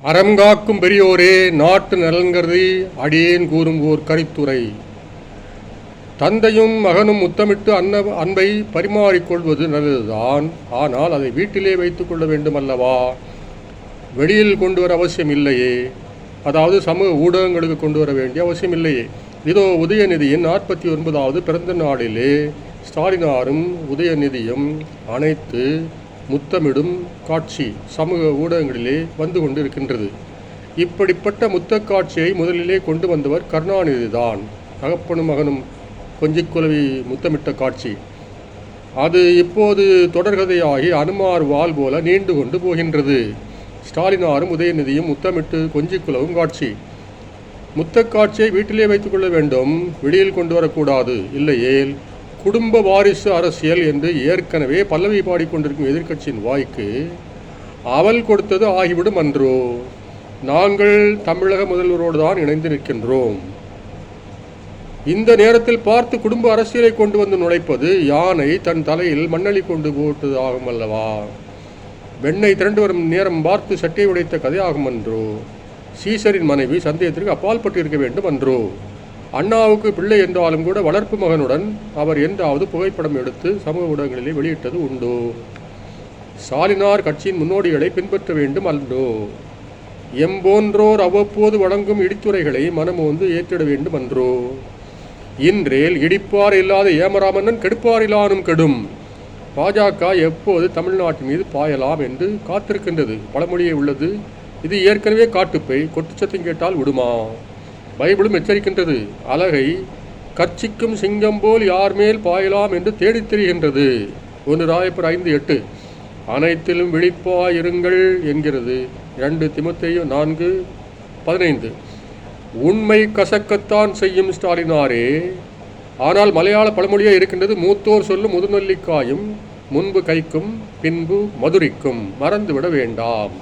அறங்காக்கும் பெரியோரே, நாட்டு நலன்கருதி அடியேன் கூறும் ஓர் கரித்துரை. தந்தையும் மகனும் முத்தமிட்டு அன்பை பரிமாறிக்கொள்வது நல்லதுதான். ஆனால் அதை வீட்டிலே வைத்துக் கொள்ள வேண்டுமல்லவா? வெளியில் கொண்டு வர அவசியம் இல்லையே. அதாவது சமூக ஊடகங்களுக்கு கொண்டு வர வேண்டிய அவசியம் இல்லையே. இதோ உதயநிதியின் 49வது பிறந்த நாளிலே ஸ்டாலினாரும் உதயநிதியும் அனைத்து முத்தமிடும் காட்சி சமூக ஊடகங்களிலே வந்து கொண்டு இருக்கின்றது. இப்படிப்பட்ட முத்த காட்சியை முதலிலே கொண்டு வந்தவர் கருணாநிதி தான். தகப்பனும் மகனும் கொஞ்சிக் குலவி முத்தமிட்ட காட்சி அது இப்போது தொடர்கதையாகி அனுமார் வால் போல நீண்டு கொண்டு போகின்றது. ஸ்டாலினாரும் உதயநிதியும் முத்தமிட்டு கொஞ்சிக் குலவும் காட்சி. முத்த காட்சியை வீட்டிலே வைத்துக் கொள்ள வேண்டும், வெளியில் கொண்டு வரக்கூடாது. இல்லையேல் குடும்ப வாரிசு அரசியல் என்று ஏற்கனவே பல்லவி பாடிக்கொண்டிருக்கும் எதிர்க்கட்சியின் வாய்க்கு அவல் கொடுத்தது ஆகிவிடும் அன்றோ. நாங்கள் தமிழக முதல்வரோடு தான் இணைந்து நிற்கின்றோம். இந்த நேரத்தில் பார்த்து குடும்ப அரசியலை கொண்டு வந்து நுழைப்பது யானை தன் தலையில் மண்ணளி கொண்டு போட்டது ஆகும் அல்லவா? வெண்ணெய் திரண்டு வரும் நேரம் பார்த்து சட்டை உடைத்த கதையாகும் அன்றோ. சீசரின் மனைவி சந்தேகத்திற்கு அப்பால் பட்டு இருக்க வேண்டும் அன்றோ. அண்ணாவுக்கு பிள்ளை என்றாலும் கூட வளர்ப்பு மகனுடன் அவர் என்றாவது புகைப்படம் எடுத்து சமூக ஊடகங்களிலே வெளியிட்டது உண்டோ. ஸ்டாலினார் கட்சியின் முன்னோடிகளை பின்பற்ற வேண்டும் அன்றோ. எம்போன்றோர் அவ்வப்போது வழங்கும் இடித்துரைகளை மனமோந்து ஏற்றிட வேண்டும் அன்றோ. இன்றேல் இடிப்பார் இல்லாத ஏமராமன்னன் கெடுப்பார் இல்லானும் கெடும். பாஜக எப்போது தமிழ்நாட்டின் மீது பாயலாம் என்று காத்திருக்கின்றது. பழமொழியே உள்ளது, இது ஏற்கனவே காட்டுப்பை, கொட்டுச்சத்தம் கேட்டால் விடுமா? பைபிளும் எச்சரிக்கின்றது, அலகை கர்ச்சிக்கும் சிங்கம் போல் யார் மேல் பாயலாம் என்று தேடித் தெரிகின்றது. 1 ராயப்பர் 5:8. அனைத்திலும் விழிப்பாயிருங்கள் என்கிறது. 2 தீமோத்தேயு 4:15. உண்மை கசக்கத்தான் செய்யும் ஸ்டாலினாரே. ஆனால் மலையாள பழமொழியே இருக்கின்றது, மூத்தோர் சொல்லும் முதுநெல்லிக்காயும் முன்பு கைக்கும் பின்பு மதுரிக்கும், மறந்துவிட வேண்டாம்.